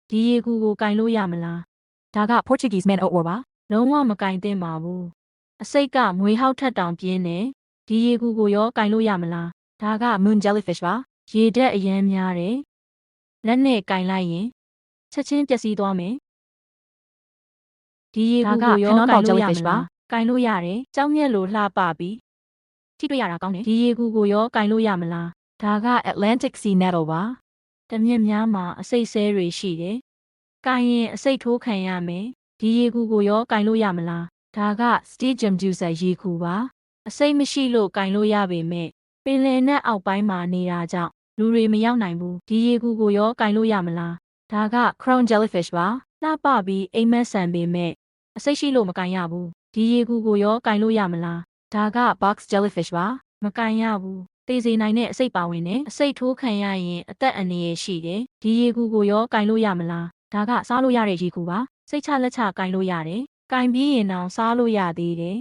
ဒီရေကူကိုကင်လို့ရမလား ဒါက Portuguese man o' war ပါ လုံးဝမကင်သင့်ပါဘူးအစိတ်ကမွေဟောက်ထက်တောင်ပြင်းတယ်ဒီရေကူကိုရောကင်လို့ရမလား ဒါက moon jellyfish ပါ ရေဓာတ်အရမ်းများတယ်လက်နဲ့ကင်လိုက်ရင်ချက်ချင်းပျက်စီးသွားမယ်ဒီရေကူကိုရောကင်လို့ရမလားကင်လို့ရတယ်ကြောက်မြက်လို့လှပပြီး ထိတွေ့ရတာကောင်းတယ် ဒီရေကူကိုရောကင်လို့ရမလား ဒါက Atlantic sea nettle ပါ တမြက်များမှာအစိတ်ဆဲတွေရှိတယ်ကင်ရင်အစိတ်ထိုးခံရမယ်ဒီရေကူကိုရောကင်လို့ရမလားဒါက Stygium juicer ရေကူပါအစိတ်မရှိလို့ကင်လို့ရပေမဲ့ပင်လယ်နက်အောက်ပိုင်းမှာနေတာကြောင့်လူတွေမရောက်နိုင်ဘူးဒီရေကူကိုရောကင်လို့ရမလားဒါက crown jellyfish ပါ လှပပြီးအိမ်မက်ဆန်ပေမဲ့အစိတ်ရှိလို့မကင်ရဘူးဒီရေကူကိုရောကင်လို့ရမလား ဒါက box jellyfish ပါ မကင်ရဘူးတေးစေနိုင်တဲ့အစိတ်ပါဝင်တယ်အစိတ်ထိုးခံရရင်အသက်အန္တရာယ်ရှိတယ်ဒီရေကူကိုရောကင်လို့ရမလား ဒါကစားလို့ရတဲ့ရေကူပါ စိတ်ချလက်ချကင်လို့ရတယ်ကင်ပြီးရင်တော့စားလို့ရသေးတယ်